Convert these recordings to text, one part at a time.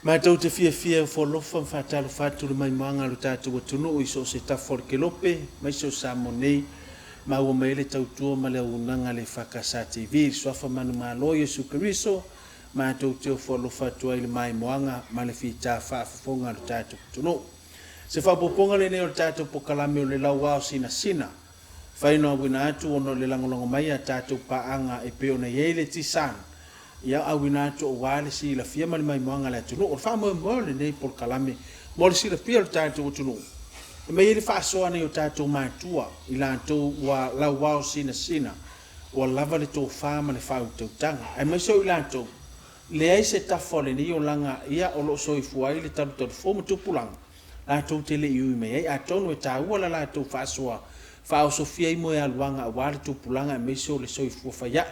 Mātou te fia o wholofa whātalo whātu le mai moanga lo tātou atunu o iso se tafo ke lope, mai so samo nei, ma ua maile tautua ma le unanga le whakasa TV, swafa manu malo Yesu Keriso, mātou te o wholofa tua i le mai moanga, ma le whita whaafafonga lo tātou atunu. Se whapoponga le neo lo tātou pokalame o le lau wao sina sina, whainoa wina atu ono le langolongo mai a tātou paanga e peo na yeile tisana, ia awina to wale si la fia mai moanga la tunu o fa mo le nei por kalame mo si la fia ta to tunu e mai le fa so ana yo ta to matua ila to wa la wa sina o lava le to fa ma le fa to tanga e mai so ila to le ai se ta fole ni o langa ia o lo so i fuai le ta to fo mo to pulang la to te le yu me ai a to no ta wa la to fa so fa o sofia i mo ya luanga wa le to pulanga e mai so le so i fu fa ya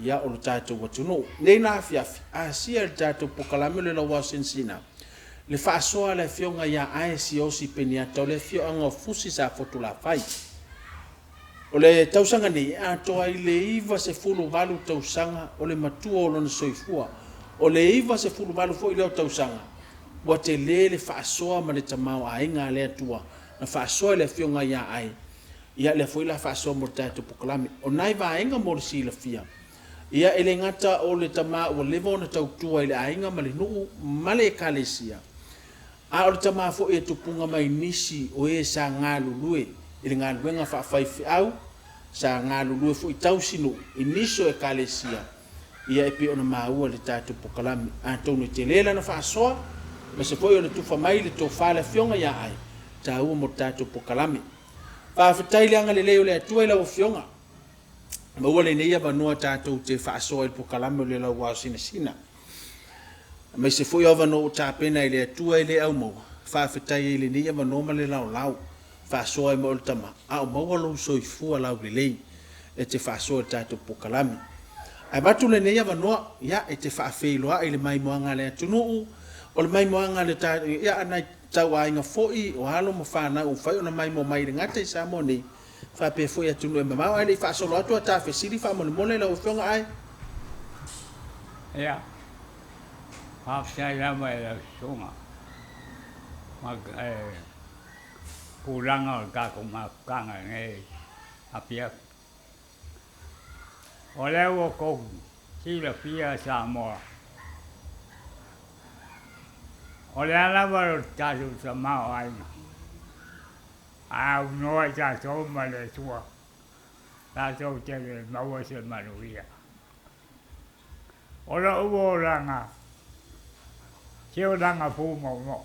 ia o le tātou watunu. Nei nā fiafi, a sia le tātou pokalame le lawa sensina. Le whaasoa le fionga ia ae si osi peniata o le fionga o fusi sa fotu la fai. O le tausanga ni, a toa i le iwa se fulu walu tausanga o le matua o lona soifua. O le iwa se fulu walu fo i leo tausanga. Wa te le whaasoa ma le tamau a inga le atua. Na whaasoa le fionga ia ae. Ia le fo i la whaasoa mo le tātou pokalame. O nai wa inga mo le si la fia. Ia ele ngata o le tama o levo na tautua ile ainga ma le nuu ma le ekalesia. A o le tama fo e tupunga mai nisi o e sa ngā lulue. Ile ngā luenga whaafaifi au, sa ngā lulue fo i tausinu i niso ekalesia. Ia e pe ona maua le tātou pokalami. A tonu te lela na whaasoa, ma se foi o le tufa mai le tō whale fionga ia ai. Ta ua mo tātou pokalami. Whaafetai leanga le leo le atua ila o fionga. Ma ua le neia vanua tātou te whaasoa il pokalame o le lau wao sina sina. Mai se foi o vanua o tāpena i le atua i le au maua. Whaafetai i le neia vanua ma le lau lau. Whaasoa i mo le tama. A o maua lau so i fua lau le lei. E te whaasoa i tātou pokalame. Ai batu le neia vanua, ia e te whaafeiloa i le mai moanga le atunuu. O le mai moanga le tātou, ia anai tau a inga foi o halo mo whanau. Whai o na mai mo mai le ngata i sa mo nei. Fa pe foi atu no mamau ai fa solo atu ta fe sili fa mo le la ofionga ai ya fa sai la mai la songa ma pulanga ka ko ma kanga nei apia ole wo ko si la pia sa mo ole ala va ta ju sa ma ai a no ya so ma le tua la so te ma wo se manuia ora o langa se o langa fu mo mo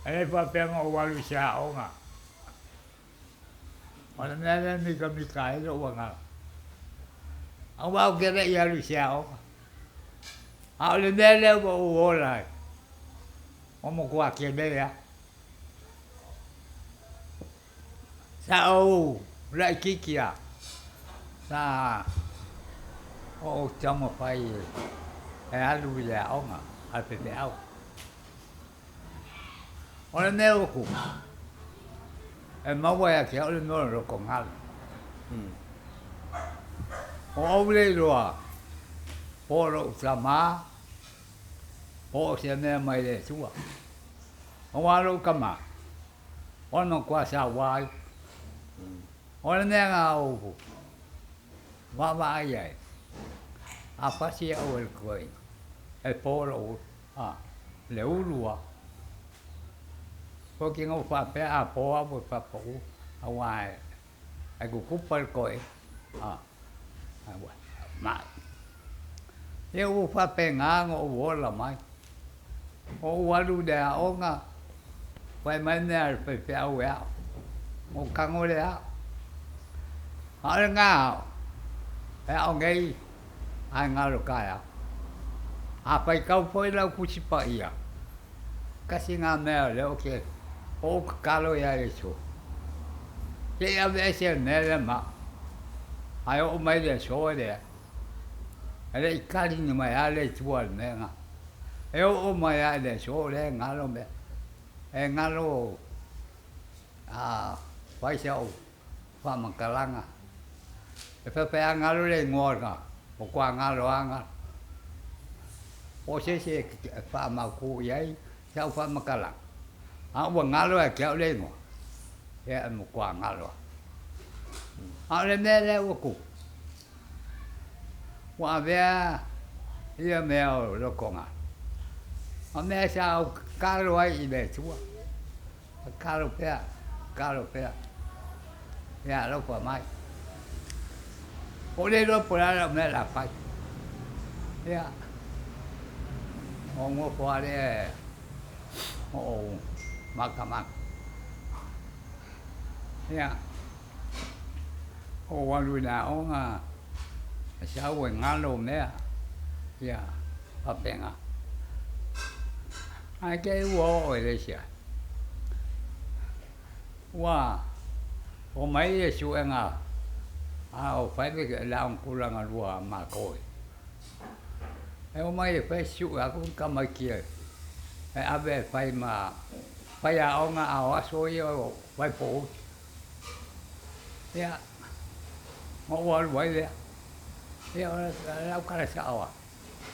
e fa pe mo wa lu sa o nga ora na mi ka mi ka e lo wa nga a wa ke le ya lu sa o a le le o la o mo kwa ke le ya sa o la kikia sa o chamo pai e alu ya o nga a pe pe au o le neo ku e maua ya ke o le no ro con al o le roa o ro sama o se me mai le tua o wa ro kama o no kwa sa wai o le nga o va ai a pasi o el coi e polo a le ulua porque no fa pe a po a po fa po a wai ai ku pa el coi a wa ma eu fa pe nga o vola mai o walu de a o nga vai mai ne pe pe a wa o kango le a ai nga e o ngai ai nga lo kaya a pai kau foi la ku si pa ia kasi nga me le o ke o kalo ya eso ke a vese ne le ma ai o mai le so de ele kali ni mai ale tual ne nga e o mai ale so le nga lo me e nga lo a vai se o fa makalanga e fa pe anga lo le ngorga o kwa nga lo anga o se fa ma ku yai sa fa makala a wa ngalo e kia le ngo e mo kwa ngalo a le me le o ku wa vea ia me o lo konga a me sa o kalo ai i be tua kalo pea ya lo kwa mai o le lo por la me la pai ya o ngo kwa le o makamak ya o walu na o nga sa o ngalo me ya papenga ai ke wo o le sia wa o mai e su nga a o fai ke la un kula nga lua ma ko e o mai e fai su a ku ka mai ki e ave fai ma fai a o nga a o so yo vai po ya mo wa vai le ya la ka sa wa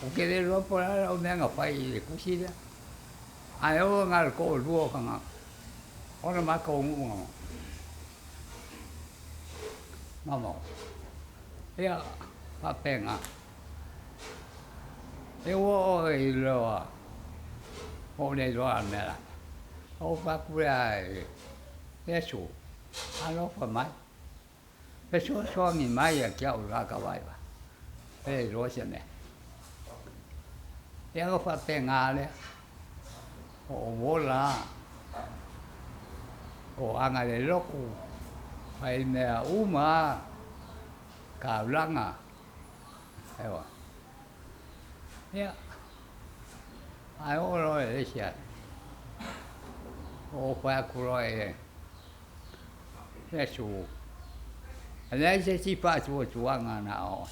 o ke de lo por o me nga fai ku si le a o nga ko luo ka nga ona ma ko ngu mamo ya papenga e wo e lo o le lo a mela o pa pura e su a lo fa mai e so mi mai a kia o la ka vai va e lo se me e lo fa penga le o vola o anga le loku ai mea uma ka langa ewa ya ai o lo e sia o pa kuro e su ale se si pa tu anga na o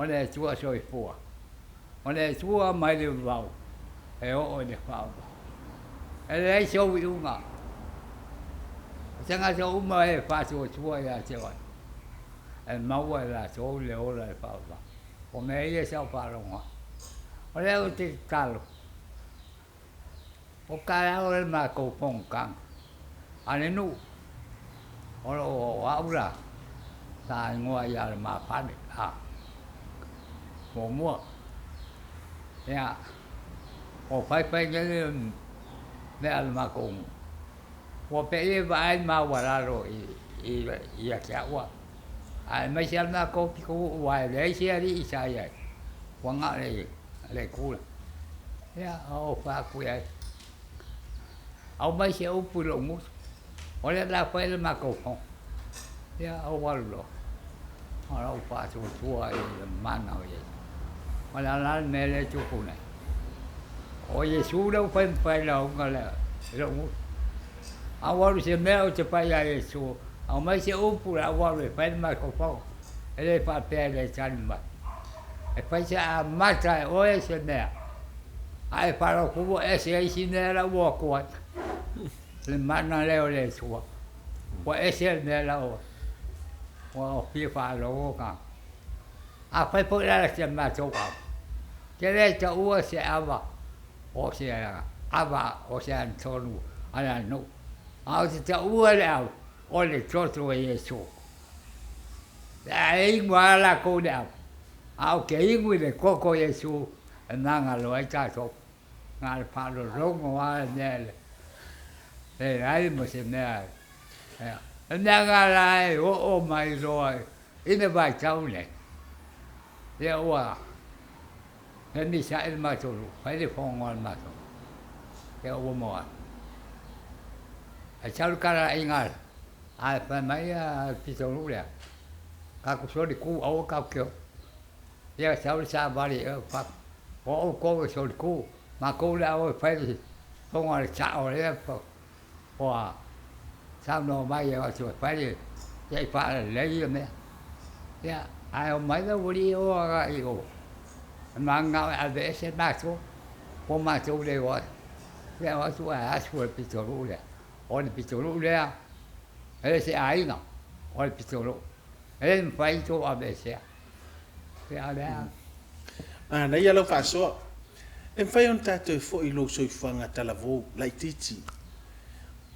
le tu so i fu o le tu mai le vau e o le vau ele so i unga Sanga so uma e fa so tua ya te wa. E maua la so le ora e fa va. O me ia sa pa ronga. O le o te talo. O ka o le ma ko pong kang. Ane nu. O aura. Sa ngoa ya le ma pa ni. Ha. Mo mo. Ya. O pai nge me al ma ko. O pe e vai ma wararo i a kia wa. Ai mai sia na ko ki ko wa le sia ri sa ya. Wa nga le ku. Ya o fa ku ya. Au mai sia u pu lo mu. O le la fa le ma ko ko. Ya o wa lo. Ora o fa tu tua i mana o ye. O la me le tu ku ne. O ye su lo fa la o nga le. Lo mu. Awaru se mea te pai a Yesu. Au mai se upura awaru e pai mai ko pau. Ele pa pe le tanima. E pai se a mata o e se mea. Ai para ku e se ai sinera wo ko. Le mana le o le sua. O e se me la o. O pi fa lo ka. A pai po la se ma to ka. Ke le ta o se ava. O se ava o se antonu. Ala no. Au te ua leo, o le troto e Yesu. E ingua la ko leo. Au ke ingui le koko Yesu, e nanga lo e tato. Ngā le palo rongo a nele. E rai mo se mea. E nanga la e o mai roa. Ine vai taune. E ua. E mi sa il maturu. Pai le fongo al maturu. E ua moa. E tau kara ingal. A pa mai a pitolu lea. Ka kuso di ku au ka kio. Ia tau sa bari e pa. O ko so di ku. Ma ko lea o pai. Fongo le cha o lea pa. O a. Sa no mai e o so pai. Ia pa le ia me. Ia ai o mai da uri o ga i o. Ma nga a ve se ma so. O ma so le o. Ia o so a so pitolu lea. O le pitolo lea, ele se aina, o le pitolo. Ele me fai to a besea. Pea lea. Nei alo whaasoa. E whai on tātou e fo i lo soi whanga talavou, lai titi.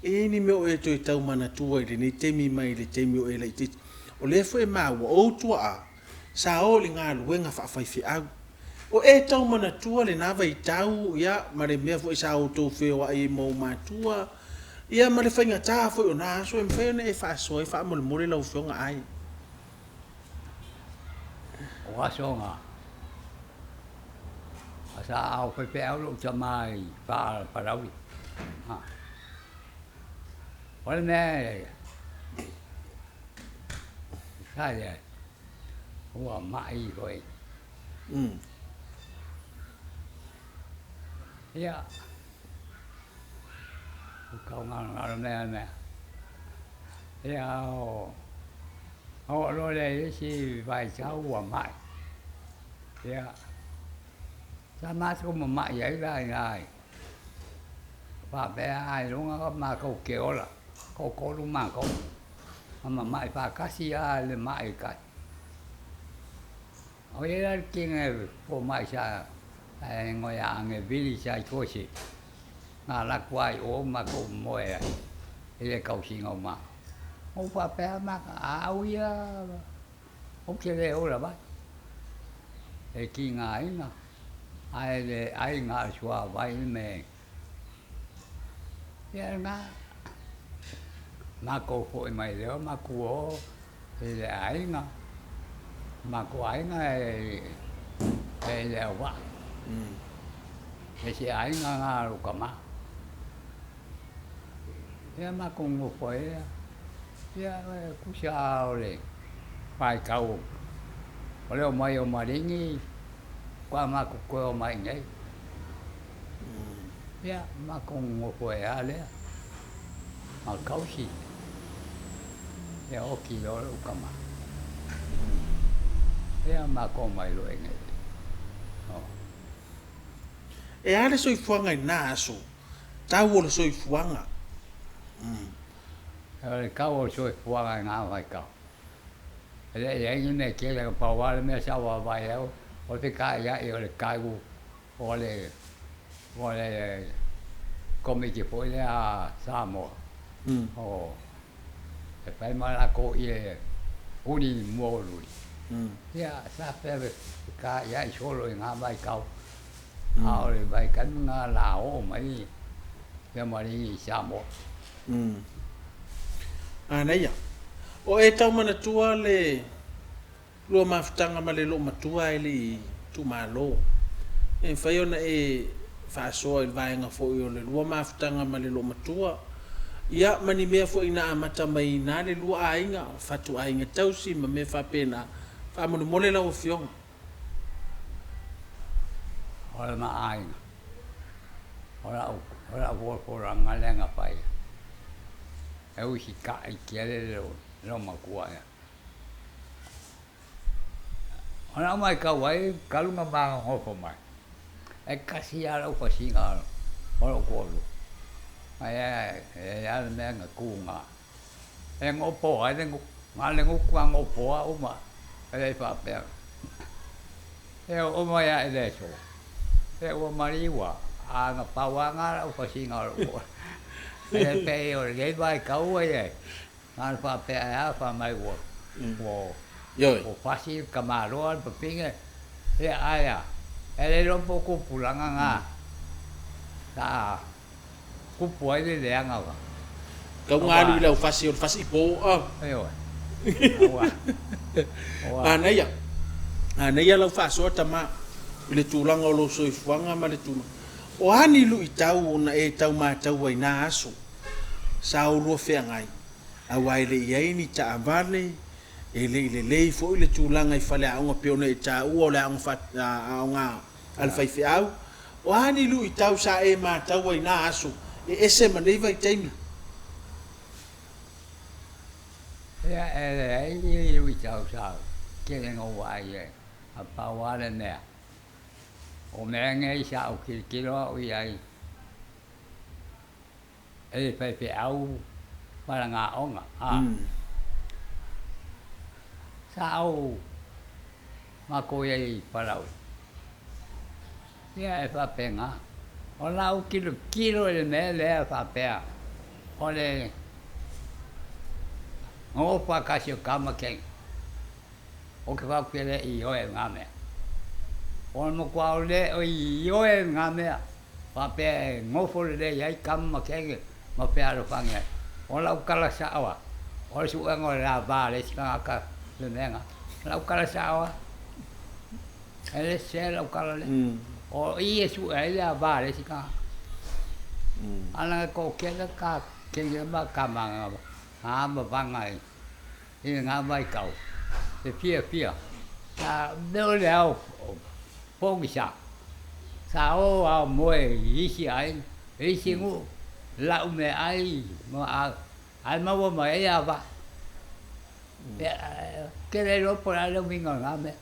E ni meo e toi tau mana tua i ni temi mai le temi o e lai titi. O le fo e maua o tua a, sa o li ngā luenga whaafaifi au. O e tau mana tua le nawa i tau, ia, ma le mea fo i sa o tau wheo a i mou mātua, ia ma le whainga tā fo i o nā so e mwhai ona e whaasoa, e wha mole mole lau whionga ai. O asonga. Asa au pepe au lo tamai pa parawi. Ha. Ole me. Sai. Ua mai koi. Ia. Kau ngana ne. Ia o. O lo le si vai chau ua mai. Ia. Sa mas ko mama ai lai lai. Pa be ai lunga ko ma ko ke ola. Ko lu ma ko. Mama mai pa kasi a le mai ka. O era kinga po mai sa ai ngoya ange vili sa ko si. Na la kwai o ma ko mo e. Ele kau singa ma. O pa pe ma au ia. O ke le ola ba. E kinga ina. Ai ngā sua vai me. Ia ngā. Mako fo i mai leo, mako o. E le ai ngā. Mako ai ngā e leo wa. E si ai ngā ruka ma. Ia mako ngofo e. Ia kusia o le. Pai kau. O leo mai o maringi. Qua ma ko ko mai ngai. Ya ma ko ngofo e ale. Ma kausi. Ya o ki lo kama. Ya ma ko mai lo ngai. Oh. E ale soi fuanga i nā aso. Tau o le soi fuanga. E kau o soi fuanga ngā vai kau. E ngine ke le pa wale me sa wa vai au. O te ka ia e o le kaiu o le komiki po le a Samoa. O e pai mara ko i uni molu. Ia sa peve ka ia i solo i ngā vai kau. A o le vai kan ngā la o mai ia mari i Samoa. Nei ia. O e tau mana tua le lua mafutanga ma le lo matua e li tu malo. E whai ona e whaasoa i vaenga fo i o le lua mafutanga ma le lo matua. Ia mani mea fo ina amata mai nā le lua ainga, fatu ainga tausi ma me whapena. Whamonu mole lau o fionga. Ora ma ainga. Ora wopora ngalenga pai. E uhi ka i kiere lo makua ia. Ona mai ka wai kalunga ma hofo mai. E kasi ara o pasinga ora kolu. Ai ai me nga kunga. E ngopo ai ngale ngukwa ngopo o ma. E fa pe. E o mai ai le so. E o mariwa a nga pawanga o pasinga o. E pe o le vai ka o ai. Nga fa pe a fa mai wo. Wo o fasi kamaroan pepinga e aya ele ro poco pulanga nga ta kupu ai le anga wa Kau ngāri lau fasi o fasi po a. ayo Nei ia. Nei ia lau fasoa tama le tūlanga o lo soifuanga ma le tūlanga. O hani lu i tau ona e tau mātau ai nā aso. Sa o lua whea ngai. A wai le iai ni ta avale. E le fo le tūlanga i whale aonga peona e tā ua o le aonga alwhaiwhi au. O hani lu i tau sa e mātau ai nā aso. E ese maneiva i teimi. ia e lu i tau sa kele ngo wai e a pawale nea o mea ngai sa o kilo o iai e whaiwhi au para ngā onga sa au ma ko ye parau ia e fa penga o la o kilo le me le fa pea o le o pa ka si kama ke o ke va pele I o e ngame o mo kwa o le o I o e ngame fa pe ngofo le ia kama ke ma pe alo fange o la kala sawa o su ngo la ba le ska ka le nenga la kala sawa ele se la kala le o I su la ba le ska ana ko ke la ka ke ma ka ma a ma vangai I nga vai kau te pia ta no le au pong sa o a moe isi ai isi ngu lau me ai ma ai ma wo ma ia va ke le lo por alo mingo nga me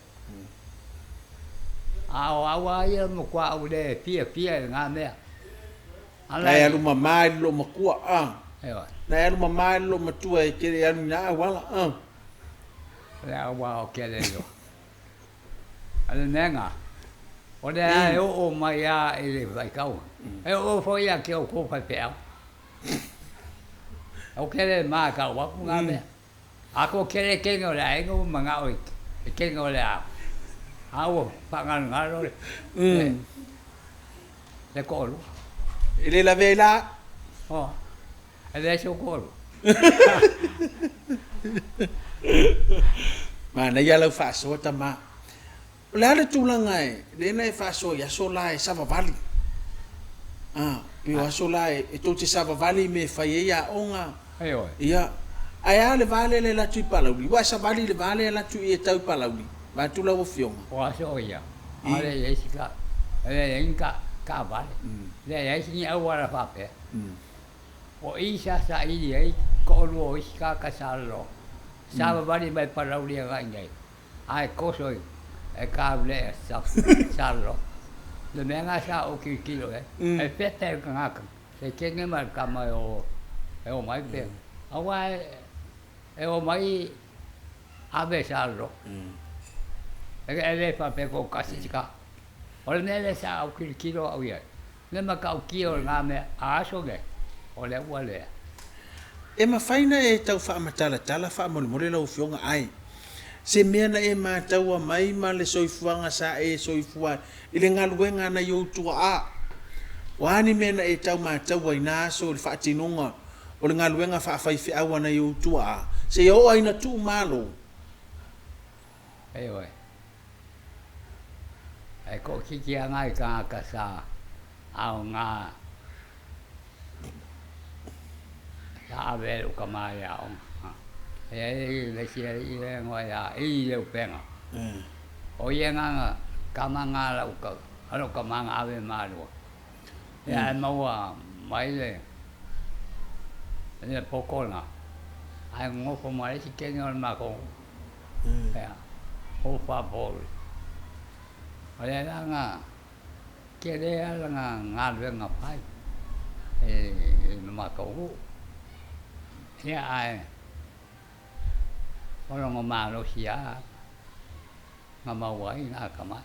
a wa ia mo kwa o le pia nga me ala ya luma mai lo makua ewa na ya luma mai lo matua e kere anu na wala le wa o ke le lo ala nenga o le ai o mai a ele vai kau e o foi a ke o ko fa pe o ke le ma ka wa ku nga me a ko ke le ke ngo la ngo ma nga o ke ngo la a o pa nga nga lo le ko lo ele la vela oh ele so ko lo ma na ya lo fa so ta ma la le tulanga e le na fa so ya so la e sava vali pi so la e to te sava vali me fa ya onga ia ai le vale le la tu palauli wa sa vali le vale la tu e tau palauli ba tu la wo fionga wa so ia ale ye sika ele inka ka vale le ye si au wa fa pe o isa sa I ai ko lo iska ka sa lo sa vali mai palauli ga ngai ai ko so e kable sa lo le menga sa o kilo e pete ka se kenge mar kama o mai pe awa e o mai ave sa lo e le fa pe ko kasika o le le sa o kilo o ye le ma ka o kilo nga me a so ge o le wale e ma faina e tau fa matala tala fa mo le lo fionga ai se mea na e mātaua mai ma le soifuanga sa e soifua I le ngaluenga na youtua a wani mea na e tau mātaua I nā so le whaatinonga o le ngaluenga whaafaifi awa na youtua a se o aina tu malo oi e ko kiki a ngai ka sa au ngā sa ave o ka mai au e le si I le ngoi a I le penga o ye nga kamanga la ka alo kamanga ave malo ya maua mai le pokona ai ngo ko mai si ke ngol ma ko ya o fa bol ole nga ke le ala nga le nga pai e ma ko ya ai orang ngomalo siya ngamawai na kama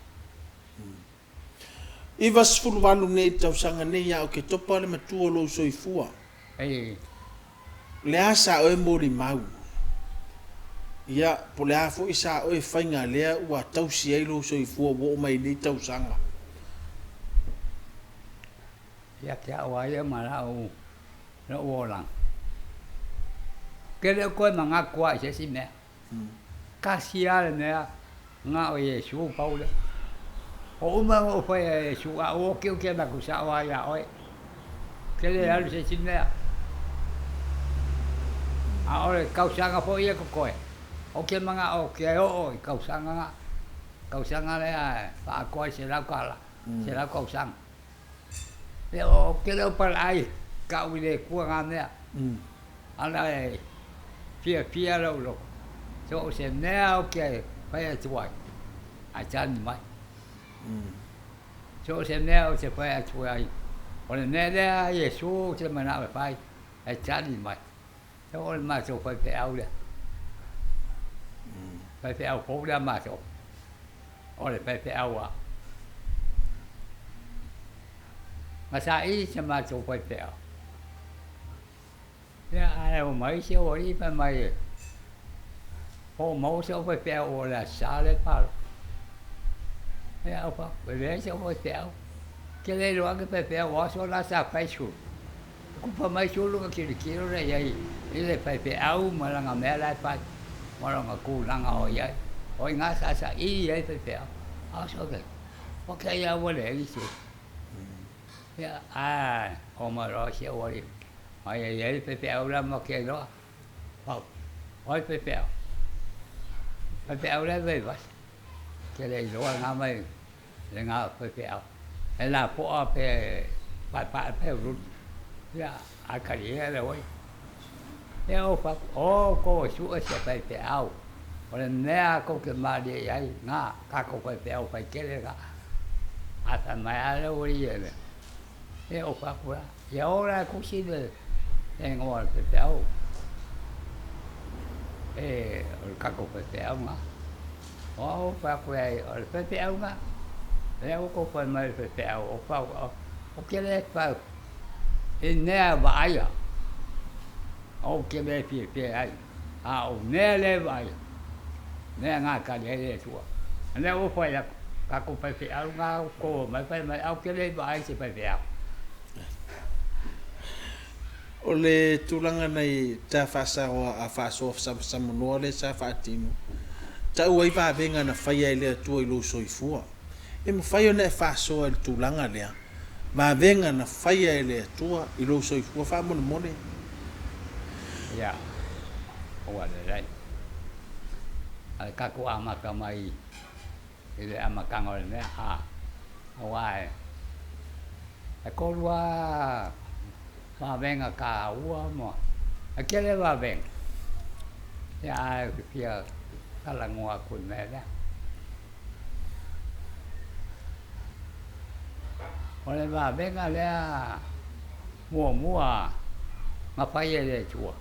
I vas fulwalu ne tau sanga ne ya o ke topa le matua lo soifua le asa o e mori mau ia po le afo isa o e whainga lea ua tau si ei lo soifua wo mai ne tau sanga ia kia wai mara o no wolang kele ko manga kwa se si me kasia le nga o Yesu Paule o uma o fa Yesu a o ke na ku sa wa ya oi ke le al se sin a ore kausanga fo ye ko koe o ke manga o ke o kausanga le a fa ko se la kala se la kausang le o ke le par ai ka wi le ku nga ne ana e pia lo so se ne o ke phải chuột chân mai chỗ xem neo sẽ phải chuột còn nè nè Giêsu cho mà nào phải chân mai chỗ mà chỗ phải áo đấy phải áo phố ra mà chỗ o le pepe aua. Masa i se mato pepe au. Ya ai o mai se o i pa mai. O mau se o pepe au o la sale palo. Ya o pa, le se o pepe au. Ke le loa ke pepe au aso la sa pai su. Kupa mai sulu ka kiri re iai. I le pepe au malanga mea lai pai. Malanga kulanga o iai. O inga sa i iai pepe au. Aso ke. O ke ia wale i su. Ya ai o ma ro se o i. Ai iai pepe au la ma ke loa. Pau. Oi pepe au. Pepe au le vei vas. Ke le loa ngā mai. Le ngā pepe au. E la po a pe pa pe rut. Ya a kari e le oi. E o pa o ko su e se pepe au. O le nea ko ke mari ai ngā ka ko pepe au pai kele ka. A ta mai ale ori e le. E o pa kura. E ora kusi le. E ngoa pepe au. E o ka ko pepe au ngā. O pa kura o le pepe au ngā. E o ko pa mai pepe au. O pa o kele pa. E nea wa aia. O kele pe ai. A o nea le wa aia. Nea ngā kari e le tua. Nea o pa ia ka ko pepe au ngā ko mai au kele wa aia se pepe au. O le tūlanga nei tā whasa o a whaso sa monoa le sa whaatinu. Ta ua i wāwenga na whaia i lea tua i lo soifua. E mo whaia na e whaso e tūlanga lea. Wāwenga na whaia i lea tua i lo soifua wha mone mone. Ia. Oa le rei. Ai kaku amaka mai. I le amakanga le mea. Oa e. E korua wāwenga ka ua mo. A kele wāwenga. Ia ai pia kalangua kun mea lea. O le wāwenga lea mua ma whai e le tua.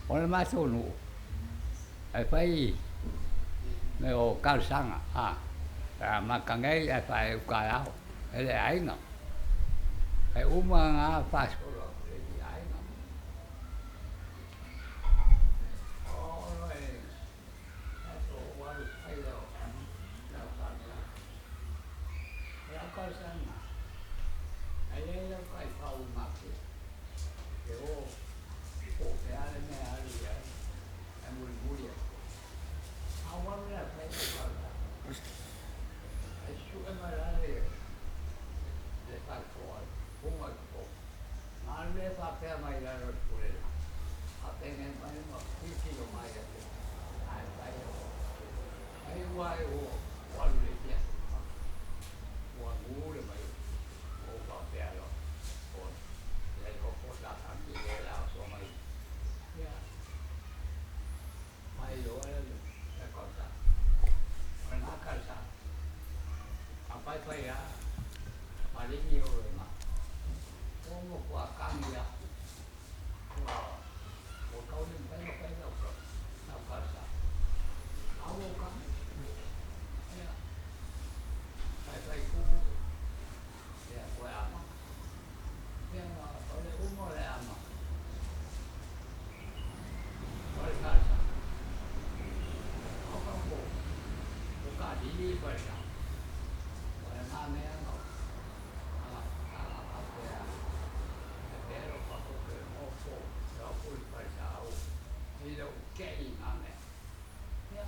O le matonu. E whai me o kausanga. Makangei e whai ukarao. E le ainga. E uma ngā whāsoro e di ainga. O roi. Ato waru whai leo. Nau kāmera. E au kausanga. E le leo kai whau maki. E o pe ale me ali ai. E muri e. Au waru lea whai leo. E su e marare. Le whai whai. Punga ko. Nāle whapea mai raro purera. Hapenge mai ma kikiro mai ate. Ai whai o. Ai wai o. Waru le pia. Ua ngūre mai. O whapea lo. O. Le koko la kanki le lao so mai. Ia. Mai lo e le kota. O nā karsa. Apai whai a. Maringi o e ma. Como kwa kanga o kau ni pai no na casa awo ka ya pai ku ya kwa ama ya ole umo le ama ole casa o ka di pai ka ole na me no Ilo kei ngame. Ya.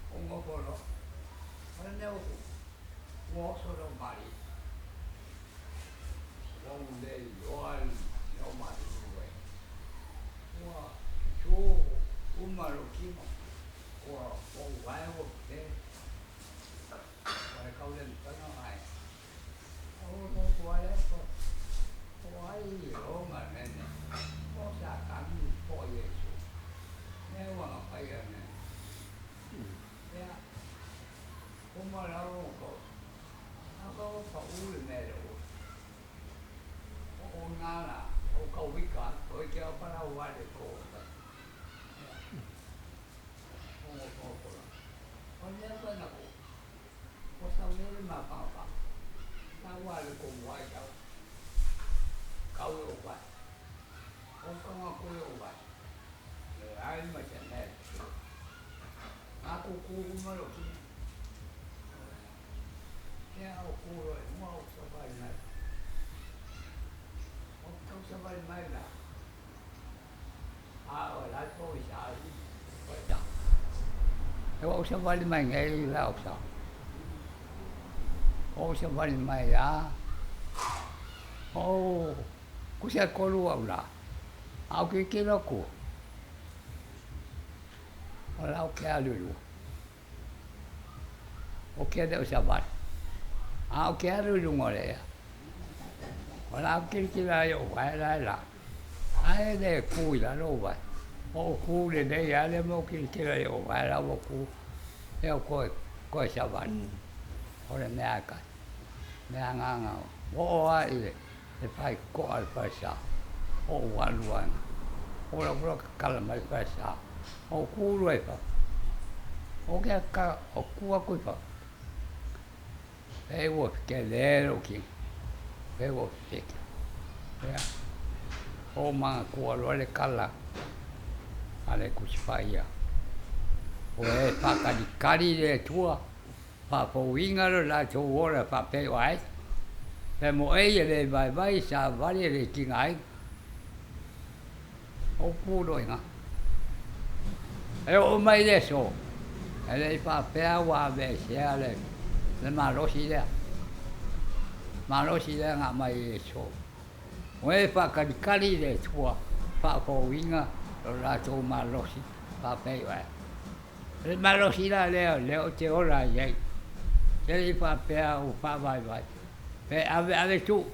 Ongo polo. Ora neo. Wo soro mari. Wo le yoal no mari uwe. Wa chu umaro kimo. Wa o wai o te. Wa kau le tano ai. O wale ko. Wai o ma nene. O sa kami po yesu. Ne wa pa ya ne. Ya. Como la ro. Ako pa ule me ro. O nana, o ka wika, o ke para wale ko. O ko ko. O kukumalo ki. Kaya o kulo e mua o sabay na. O kau sabay na. Wala ko isa. Wala. O sabay mai ngai la o sa. O sabay mai ya. O kusia kolu ala. Au ke kilo ko. Wala o kia lulu. O kia de o sabay. Au kia lulu ngore ya. Wala o kila yo vai la. Ai de kui la lo vai. O ku le de ya le mo kila yo vai la o ku. E o ko sabay. Ora me aka. Me anga. O ai le fai ko al pasa. O waluan. Ora bro kala mai pasa. O ku lo e pa. O ke ka o ku a ku pa. E wo ke le o ki. E wo ke. Ya. O ma ku lo le kala. Ale ku spaia. O e pa ka di kari le tua. Pa po winga lo la to ora pa pe wai. Pe mo e le vai sa vari le ki ngai. O ku lo nga. E o mai le so. E le pa pe wa ve se ale. Le ma lo si le. Ma lo si le nga mai so. O e pa ka di kari le tua. Pa po winga lo la to ma lo si. Pa pe wai. Le ma lo si la le o te ora ye. Se li fa pe o fa vai. Pe ave tu.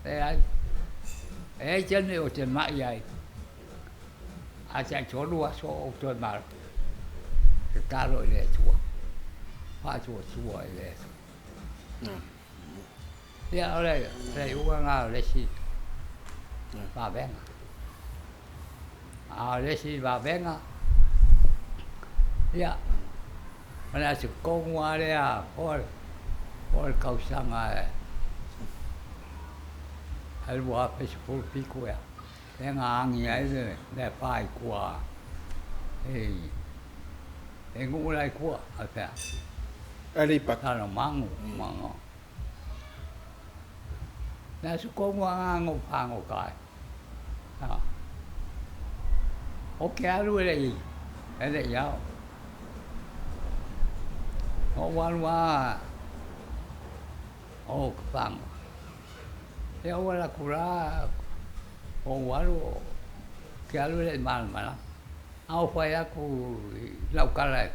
E tene o te mai ai. A te chorua so o te mar. Te taro le tua. Fa tua le. Ya ole, le ua nga le si. Va venga. Le si va venga. Ya. Mana se kongwa le a por kausanga. Al wa pe por pico ya. Nga angi ai le pai kwa. E ngu lai kwa a pe. Ali pa. Tano mango. Na su kongwa ngo pango kai. O ke alu ele yao. O walwa o pango. E o la kura o walu ke alu le mal. Au fai aku lau kala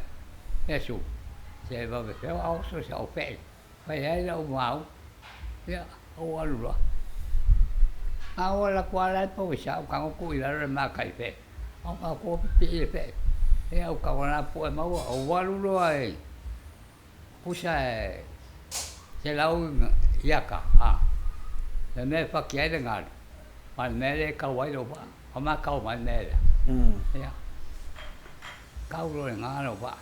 esu. Se va ve au so se au pe. Fai ai lau mau. Ya o walu la. Au la kwala po sa ka ku ila le ma kai pe. Au ka ko pe pe. E au ka wana po mau o walu lo ai. Pusa se lau yaka a. Le me fa ki ai ngal. Ma mele ka wai lo ba. O ma ka ma mele. Ya. Kau lo nga lo ba.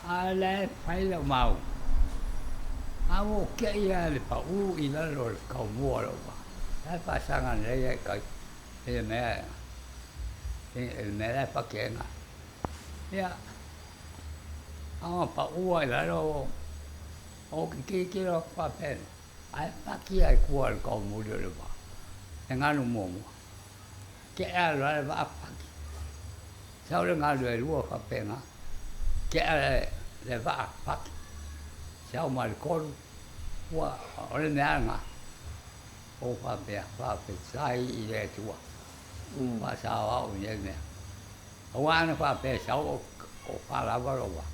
Ale fai lo mau. Amo ke ia le pa u ila lo ka mo lo ba. Ai pa sanga le ka e me. E me la pa ke nga. Ya. Amo pa u ila lo. O ki lo pa pen. Ai pa ki ai ku al ka mo lo ba. E nga no mo. Ke ala va pa. Sau le nga le lua fa pena. Ke le va pa. Sau mal kol wa ole nga. O fa pe sai i le tua. Pa sa wa o ne. Wa na fa pe sau o fa la va lo wa.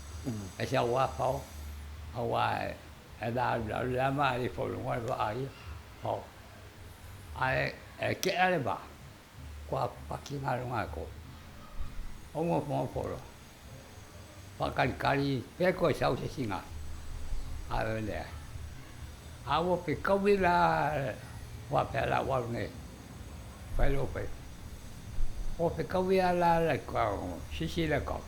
E sa wa fa o wa e da ma li fo lo wa ai. O ai ke ale ba. Qua pa ki nga lo nga ko. Ongo polo. Pakari pe ko sau se singa. A le. Awo pe kawila wa pe la wa ne. Pe lo pe. O pe kawila la ko si la ko.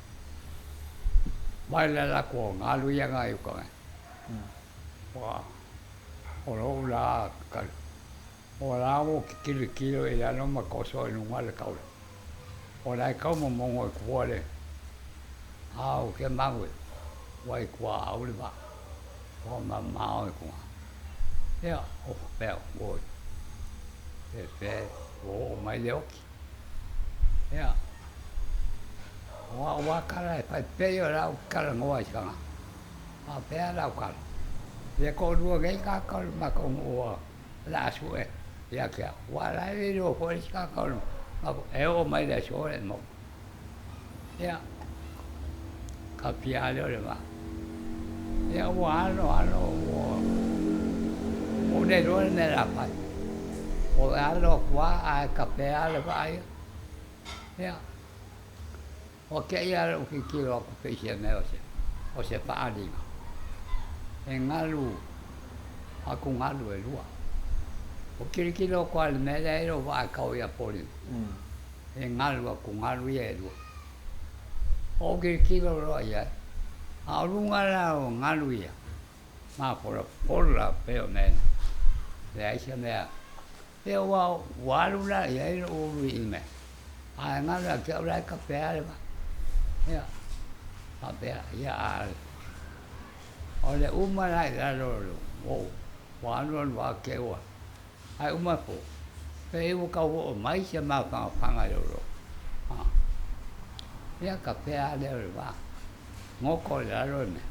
Mai la ko ngalu ya nga yu ko. Wa. O lo la ka. O la wo kilo e la no ma ko so en un mal ka. O la ka mo mo ko le. au ke mawe wai kwa au le ba o ma mau ko ya o pe o pe o mai le oki ya wa kala pa pe yo la kala ngoa changa a pe la kala le ko ru ge ka ka ma ko o la su e ya ke wa la le ro ko ka ka ma e o mai le so e mo ya ka pia le ba ya wa no o de ro ne la pa o alo qua a ka pe le ba ya o ke ia o ki kilo ko pe se me o se pa ali e ngalu a ku ngalu e lua o ki kilo ko al me le ro va ka o ia poli e ngalu a ku ngalu e lua o ki kilo ro ia a lunga la o ngalu ia ma por la pe o me le ai se me e wa lu la ia o lu i me a ngalu a ke o la ka pe ale ba ya apa ya oleh umma lai lalu oh wanon wa kewa ai umma po pe u ka o mai se ma ka panga lo ya ka pe ale ba ngoko lalu me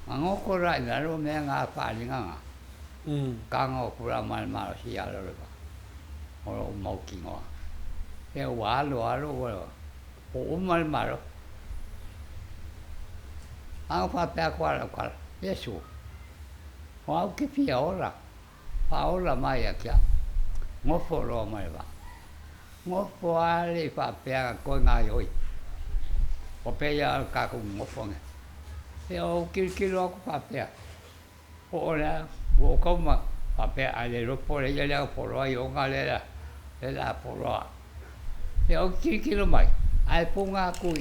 ngoko lai lalu me nga pa li nga ka ngo kura mal mal si ala lo ba o mo ki ngo e wa lo o mal malo ang pa pe kwala yesu o ke pia ora paola mai kia ngo folo mai ba ngo fo ale pa pe ko nga yoi o pe ya ka ku ngo fo nge e o kilo ko pa pe o ora o ko ma pa pe ale ro po le ya po ro yo nga le la po ro e o kilo mai ai punga ku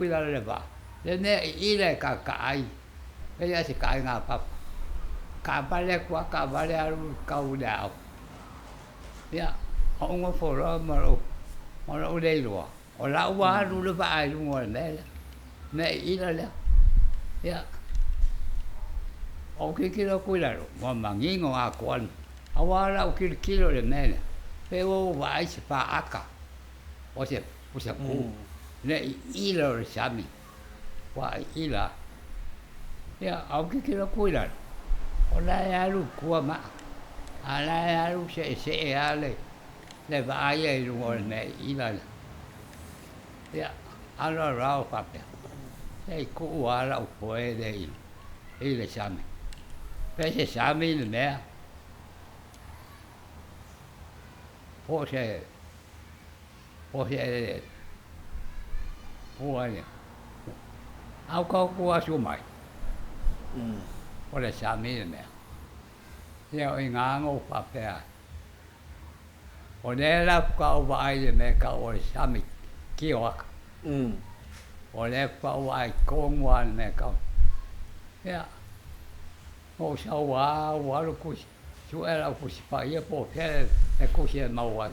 la le ba le ne i le ka ai e ya se ka nga pa ka ba le kwa ka ba le aru ka u da ya o ngo fo ro ma o le lo o la wa ru le ba ai lu ngo ne i la le ya o kilo ku la ro mo mangi ngo a kon a wa la o kilo le ne pe o va ai se pa aka o se ku ne i lo sami wa i la ya au ki lo ku la o la ya lu ku ma a la ya lu se ale le va ai lu ne i la ya alo ra o pa pe e ku wa la o po e de i le sami pe se sami le me o se puani au ka ku asu mai o le sami me ia o nga ngo pa pe o le la ka o vai le me ka o sami ki o o le pa o ai ko ngwan me ka ia o sa wa lu ku su era ku si pa ia po pe e ku si ma wa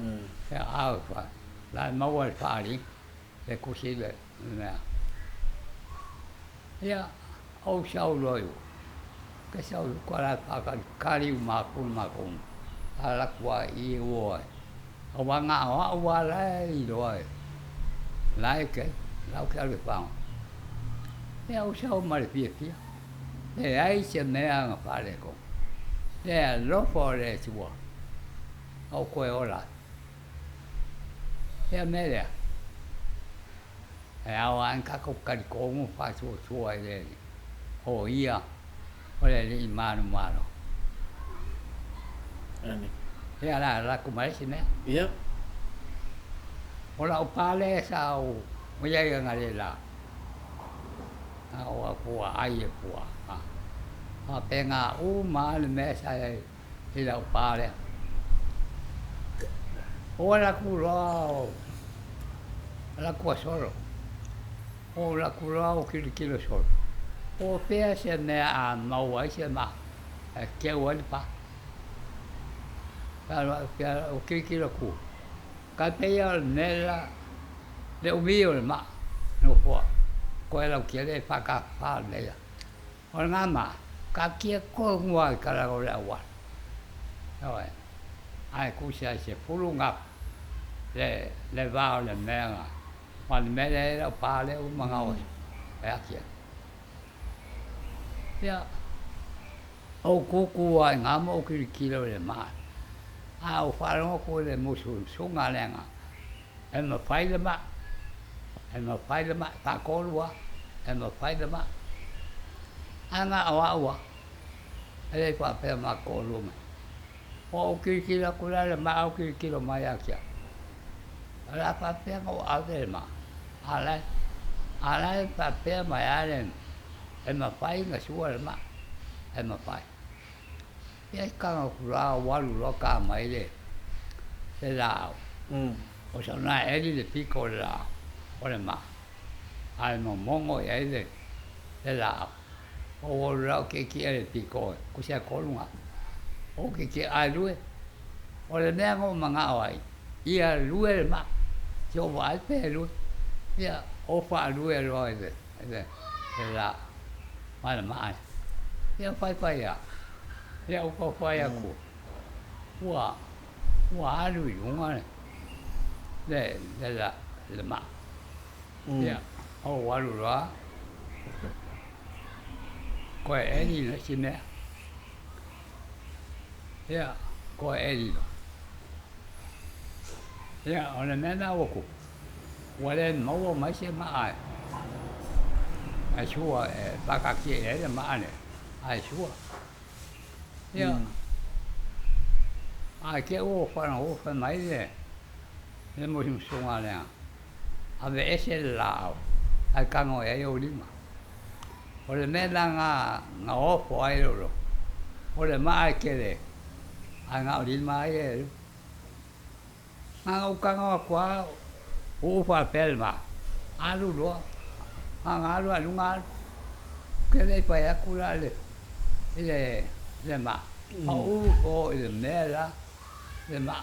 ia a fa la ma wa fa li e ku si le na ia o sa o lo ke sa o ko la pa ka li ma ku ala kwa i wo o wa nga wa la i lo lai ke lau ke le pa ia o sa o ma le pia e ai se me a pa le ko e lo fo le tua o ko e ora e me le e au an ka ko ka ko mo fa su ai le o ia o le li manu ani e ala ku mai se me ia o la o pa le sa o mo ia nga le la o ko ai e ko a penga o ma le me sa i la o pa le o la ku ro la ku solo o la ku ro kilo solo o pe se me a ma wa se ma ke o le pa o kilo ku ka pe ya ne la le o mio le ma no fo ko ela ke le fa ka fa le ya o nga ma ka kia ko ngua ka la o la wa oi ai ku sia se pulu nga le va o le mera ma le mera pa le o manga o e kia ya o kuku ai nga mo ki kilo le ma a o fa ro ko le mo su nga le nga e ma fai le ma pa ko lua e ma fai le ma anga awa ele pa pe ma ko lu ma o ki la kula le ma o ki lo ma ya kia ala pa pe ngo a le ma ala pa pe ma ya le e ma fai nga su le ma e ma fai e ka kula wa lu lo ka mai le la o sa na e le pico la o le ma ai mo mongo e le la o la ke e pico ku sia ko lunga o ke a lue o le mea ngo manga ai ia lue le ma jo vai pe lue ia o fa lue lo le la ma le ma ia fai ya ia o ko fai ya ku wa lu yunga le la le ma ia o wa lu la ko e ni le sine ia ko e ni ia o le mena o ku wa le mo mai se ma ai ai shua e baka ki e le ma ne ai shua ia ai ke o fa mai le mo sim sunga le a ve ese la ai ka no e o lima o le mena nga o fo ai lo o le mai ke le a nga o lima e nga o ka nga kwa o fa pelma alu lo nga lu alunga ke le pa ya kula le ma o le mela le ma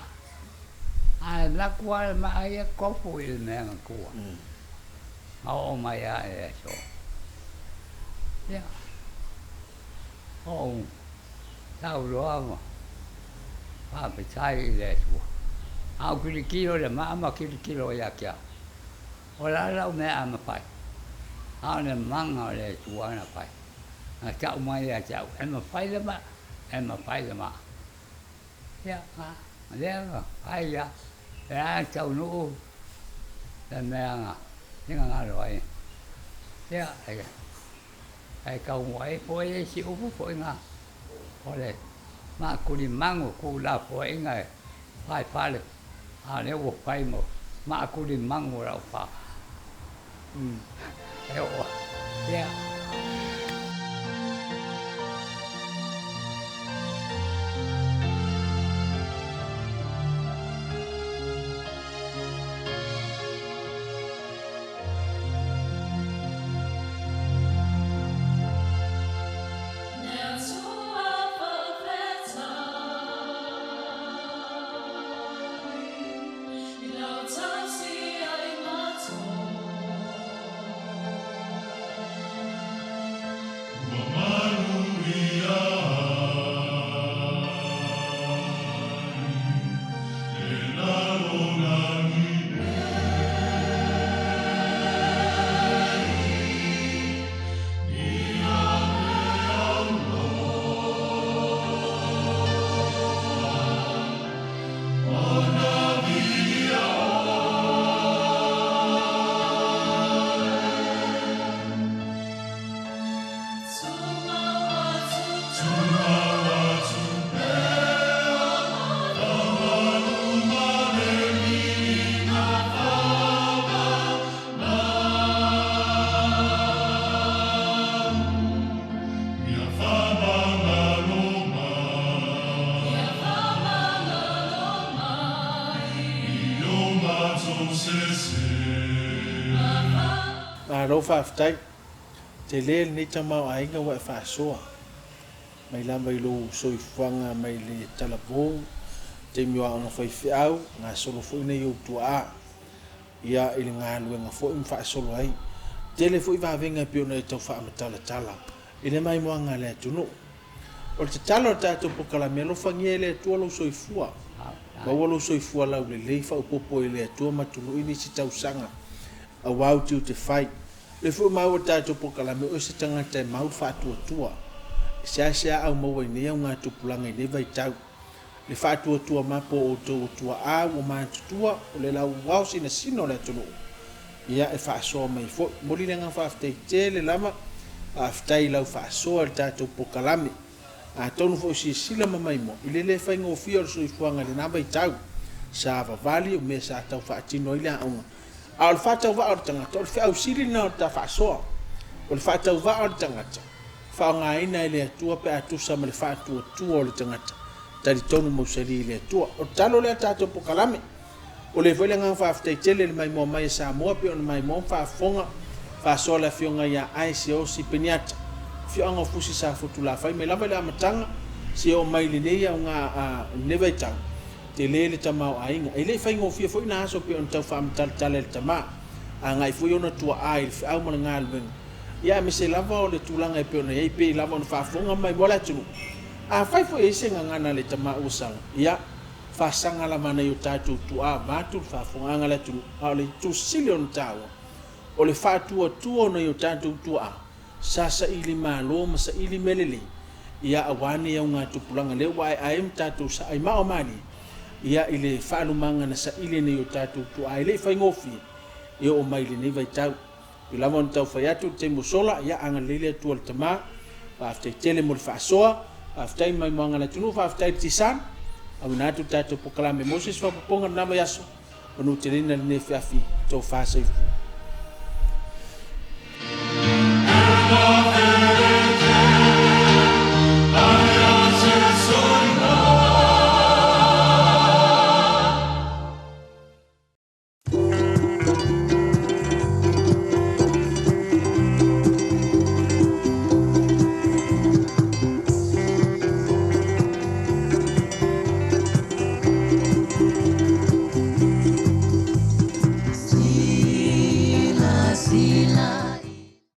a la kwa ma ai ko fu il me nga kwa o ma ya e so ya o tau lo ama pa pe sai le so a ku kilo le ma kilo ya kia o la me ama pai a le manga le tuana pai a cha mai ya cha e ma pai le ma ya le ai ya ya cha no le me nga nga lo ai ya ai ka wai foi si u foi nga ole ma ku li mango ku la foi nga pai pale a le wo pai mo ma ku li mango ra pa yeah. ro fa ftai te le ni tama ai nga wa fa so mai la mai lo so fanga mai le talabo te mi wa no foi fiau nga so lo foi nei o tua ia ile nga lu nga foi fa so ai tele fu va venga pe ona to fa matala tala ile mai mo ngale tunu o te talo tatou pokalame lo fangiele tu lo soifua ma wolo soifua la le fa popo ile tu matulu ini si tausanga a wau te fai le fu ma o tatou pokalame o se tangata mau fa tua sia au mo ni nga tu pulanga ni vai tau le fa tua ma po o tua a o ma tua o le la wau sino le tunu ia e fa so mai fo moli nga fa te tele lama aftai lau fa so al tatou pokalame a tonu fo si sila mai mo ile le fa ngo fio so ifuanga le na vai tau sa va vali o me sa tau fa tino ile au al fa tau va al tanga tol fa usili na ta fa so o fa tau va al tanga fa nga ina ile tua pe atu sa me fa tu o le tanga tali tonu mo seli ile tua o talo le tatou pokalame o le vele nga fa aftai tele le mai mo mai sa mo pe on mai mo fa fonga fa so la fionga ya ai se o si peniata fionga fusi sa futu la fai me la vele amatanga se o mai le nei nga neve tang te le tamau ainga ile fai ngo fia foi na so pe on tau fa matal tale tama anga foi ona tua ai fa au mo ngal ben ya me se lava o le tulanga pe ona ei pe lava on fa fonga mai bola tu a fai foi ese nga na le tama usang ya fa sanga la mana yo tatu tu a batu fa fonga la tu ale tu silion tawo o le fa tu no yo tatu tu a sasa ili malo masa ili melele ia awani ya nga tu pulanga le wai aim tatu sa ai ma mani ia ile fa lumanga na sa ili ne yo tatu tu a ile fa ngofi e o mai le ne vai tau ila mon tau fa ya tu te musola ia anga lele tu al tama fa te tele mo fa soa aftai mai manga na tunu fa aftai tisan au na tu tatu pokalame Moses fa ponga na ma yaso onu telina ne fiafi to fa se